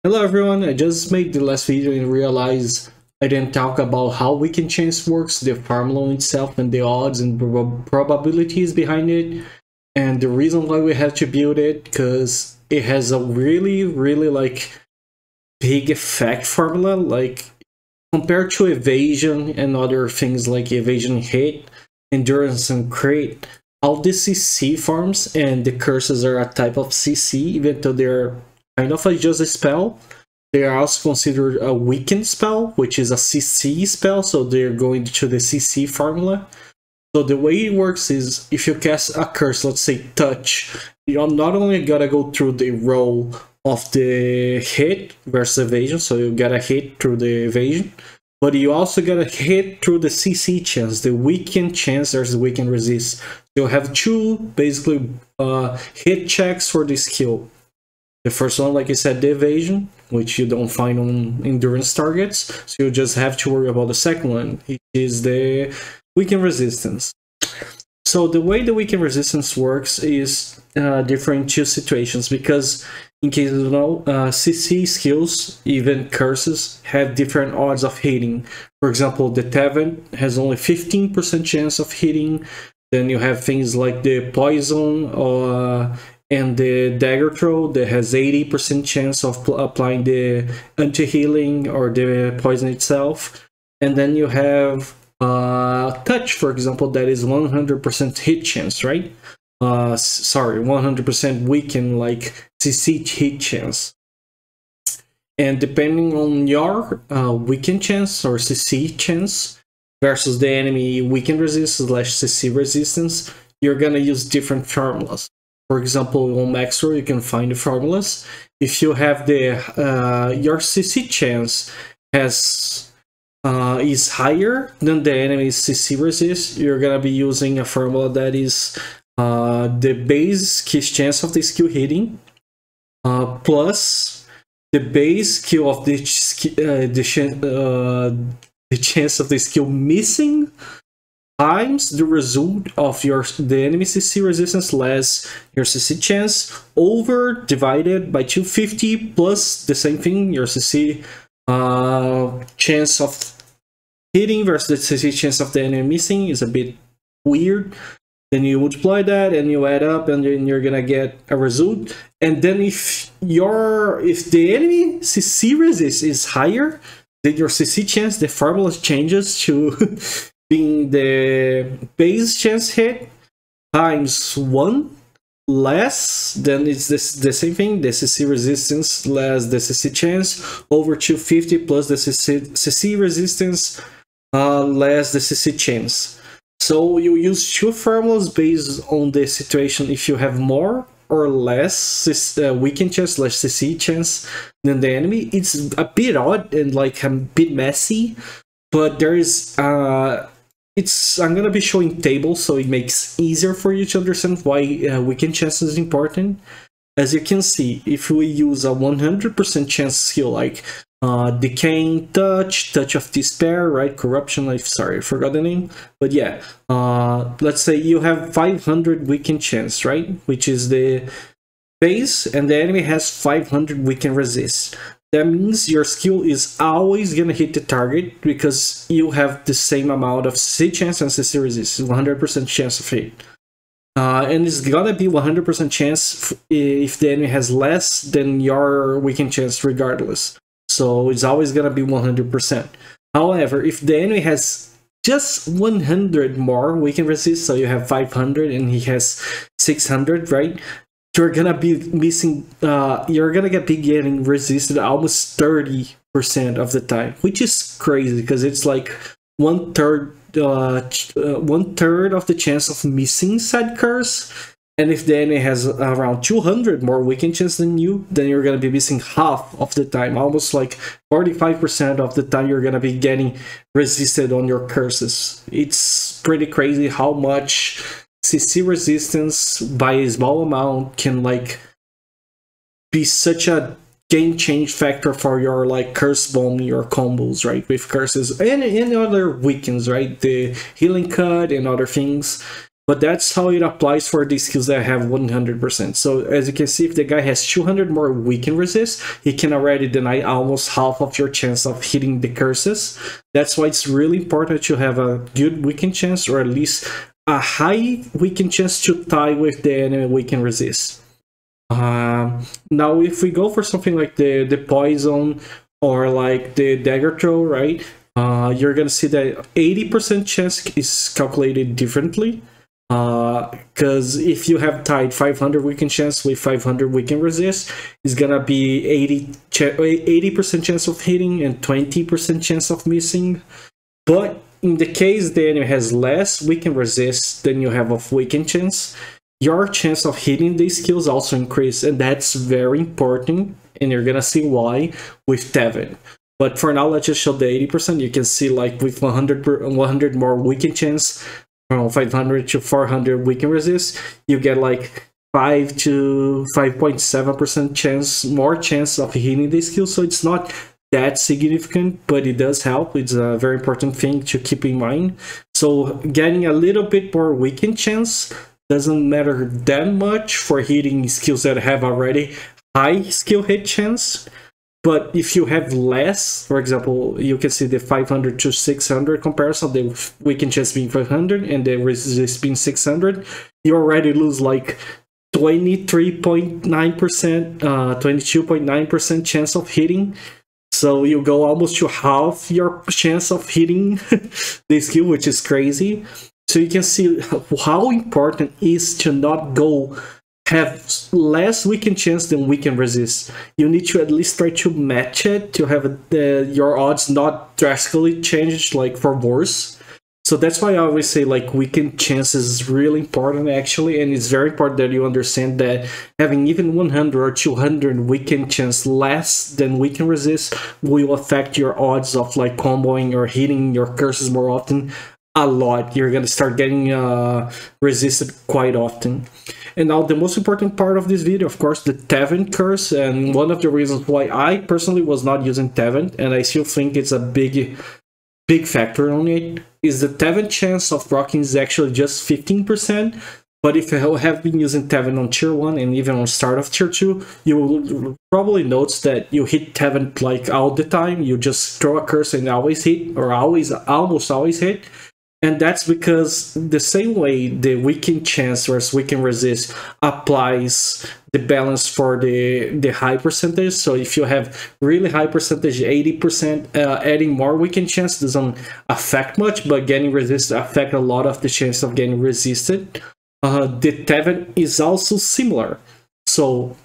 Hello everyone, I just made the last video and realized I didn't talk about how weekend chance works, the formula itself and the odds and probabilities behind it, and the reason why we have to build it, because it has a really big effect formula, like compared to evasion and other things like evasion hit, endurance and crit. All the CC forms and the curses are a type of CC, even though they're kind of like just a spell. They are also considered a weakened spell, which is a CC spell, so they're going to the CC formula. So the way it works is, if you cast a curse, let's say touch, you're not only gotta go through the roll of the hit versus evasion, so you gotta hit through the evasion, but you also gotta hit through the CC chance, the weakened chance versus weakened resist. You'll have two basically hit checks for the skill. The first one, like I said, the evasion, which you don't find on endurance targets, so you just have to worry about the second one, which is the weakened resistance. So the way the weakened resistance works is different in two situations, because in case you don't know, CC skills, even curses, have different odds of hitting. For example, the Tevent has only 15% chance of hitting. Then you have things like the poison and the Dagger throw that has 80% chance of applying the anti-healing or the poison itself. And then you have touch, for example, that is 100% hit chance, right? Sorry, 100% weaken, like CC hit chance. And depending on your weaken chance or CC chance versus the enemy weaken resist / CC resistance, you're gonna use different formulas. For example, on Maxwell you can find the formulas. If you have the your CC chance is higher than the enemy's CC resist, you're gonna be using a formula that is the base chance of the skill hitting plus the base skill of the chance of the skill missing times the result of the enemy CC resistance less your CC chance over divided by 250 plus the same thing, your CC chance of hitting versus the CC chance of the enemy missing. Is a bit weird. Then you multiply that and you add up, and then you're gonna get a result. And then if the enemy CC resist is higher than your CC chance, the formula changes to being the base chance hit times 1 less, then it's the same thing, the CC resistance less the CC chance over 250 plus the CC resistance less the CC chance. So you use two formulas based on the situation, if you have more or less weaken chance / CC chance than the enemy. It's a bit odd and like a bit messy, but there is I'm gonna be showing tables so it makes easier for you to understand why weaken chance is important. As you can see, if we use a 100% chance skill like decaying touch of despair, right, corruption, sorry I forgot the name, but yeah, let's say you have 500 weaken chance, right, which is the base, and the enemy has 500 weaken resist. That means your skill is always gonna hit the target because you have the same amount of CC chance and CC resist, 100% chance of hit. And it's gonna be 100% chance if the enemy has less than your weaken chance regardless. So it's always gonna be 100%. However, if the enemy has just 100 more weaken resist, so you have 500 and he has 600, right? You're gonna be missing, you're gonna be getting resisted almost 30% of the time, which is crazy because it's like one third of the chance of missing said curse. And if the enemy has around 200 more weaken chance than you, then you're gonna be missing half of the time, almost like 45% of the time you're gonna be getting resisted on your curses. It's pretty crazy how much CC resistance by a small amount can like be such a game change factor for your like curse bomb, your combos, right, with curses and other weakens, right, the healing cut and other things. but that's how it applies for the skills that have 100%. So as you can see, if the guy has 200 more weaken resist, he can already deny almost half of your chance of hitting the curses. That's why it's really important to have a good weaken chance, or at least a high weaken chance to tie with the enemy weaken resist. Now if we go for something like the poison or like the dagger throw, right, you're gonna see that 80% chance is calculated differently, because if you have tied 500 weaken chance with 500 weaken resist, it's gonna be 80% chance of hitting and 20% chance of missing. But in the case the enemy has less weaken resist than you have of weaken chance, your chance of hitting these skills also increase, and that's very important, and you're gonna see why with Teven. But for now, let's just show the 80%. You can see like with 100 more weaken chance, from 500 to 400 weaken resist, you get like 5 to 5.7% chance, more chance of hitting these skills. So it's not that significant, but it does help. It's a very important thing to keep in mind. So getting a little bit more weaken chance doesn't matter that much for hitting skills that have already high skill hit chance. But if you have less, for example, you can see the 500 to 600 comparison, the weaken chance being 500 and the resist being 600, you already lose like 23.9%, 22.9% chance of hitting. So you go almost to half your chance of hitting the skill, which is crazy. So you can see how important it is to not go have less weaken chance than weaken resist. You need to at least try to match it to have your odds not drastically changed, like for worse. So that's why I always say like weaken chance is really important actually, and it's very important that you understand that having even 100 or 200 weaken chance less than weaken resist will affect your odds of like comboing or hitting your curses more often a lot. You're gonna start getting resisted quite often. And now the most important part of this video, of course, the Teven curse, and one of the reasons why I personally was not using Teven, and I still think it's a big factor on it, is the Teven chance of rocking is actually just 15%, but if you have been using Teven on tier 1 and even on start of tier 2, you will probably notice that you hit Teven like all the time. You just throw a curse and always hit, or almost always hit. And that's because the same way the weaken chance versus weaken resist applies the balance for the high percentage. So if you have really high percentage, 80%, adding more weaken chance doesn't affect much, but getting resist affect a lot of the chance of getting resisted. The Teven is also similar. So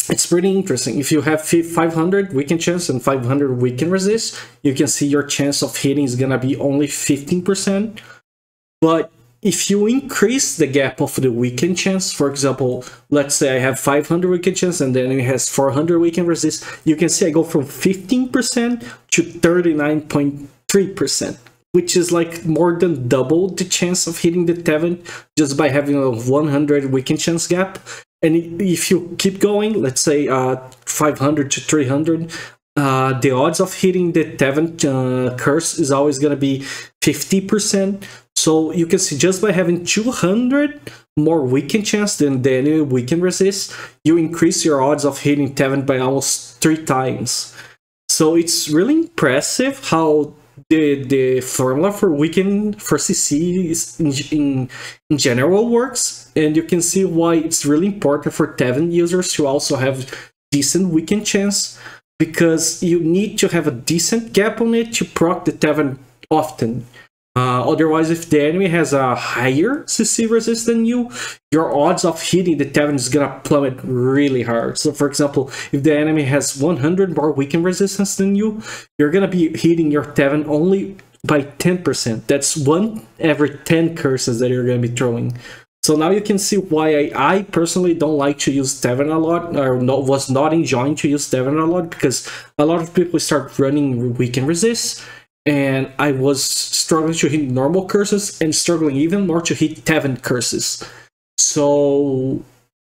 it's pretty interesting. If you have 500 weaken chance and 500 weaken resist, you can see your chance of hitting is gonna be only 15%. But if you increase the gap of the weaken chance, for example, let's say I have 500 weaken chance and the enemy has 400 weaken resist, you can see I go from 15% to 39.3%, which is like more than double the chance of hitting the Teven just by having a 100 weaken chance gap. And if you keep going, let's say 500 to 300, the odds of hitting the Teven curse is always going to be 50%. So you can see just by having 200 more weaken chance than the enemy weaken resist, you increase your odds of hitting Teven by almost 3 times. So it's really impressive how the formula for weaken for CC is in general works, and you can see why it's really important for Teven users to also have decent weaken chance, because you need to have a decent gap on it to proc the Teven often. Otherwise, if the enemy has a higher CC resist than you, your odds of hitting the Teven is gonna plummet really hard. So for example, if the enemy has 100 more weaken resistance than you, you're gonna be hitting your Teven only by 10%. That's 1 every 10 curses that you're gonna be throwing. So now you can see why I personally don't like to use Teven a lot, or was not enjoying to use Teven a lot, because a lot of people start running weaken resist, and I was struggling to hit normal curses and struggling even more to hit Teven curses. So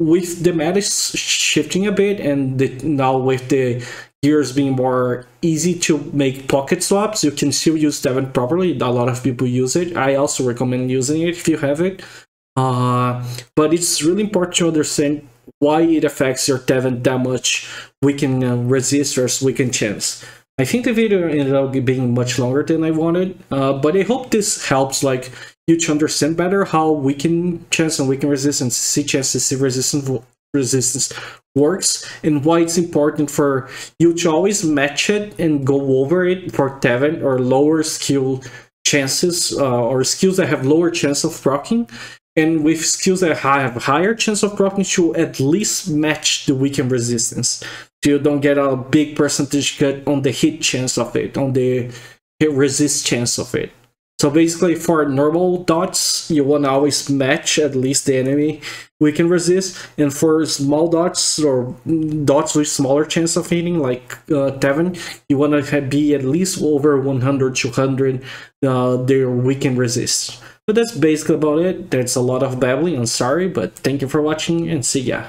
with the meta shifting a bit, and now with the gears being more easy to make pocket swaps, you can still use Teven properly. A lot of people use it. I also recommend using it if you have it. But it's really important to understand why it affects your Tevent that much. Weaken resist versus weaken chance. I think the video ended up being much longer than I wanted, but I hope this helps like you to understand better how weaken chance and weaken resistance, C chance to C resistance works, and why it's important for you to always match it and go over it for Tevent or lower skill chances or skills that have lower chance of proccing, and with skills that have higher chance of proccing to at least match the weaken resistance, so you don't get a big percentage cut on the hit chance of it, on the hit resist chance of it. So basically for normal dots, you want to always match at least the enemy weaken resist, and for small dots or dots with smaller chance of hitting like Tevent, you want to be at least over 100, 200 their weaken resist. But that's basically about it. There's a lot of babbling, I'm sorry, but thank you for watching and see ya.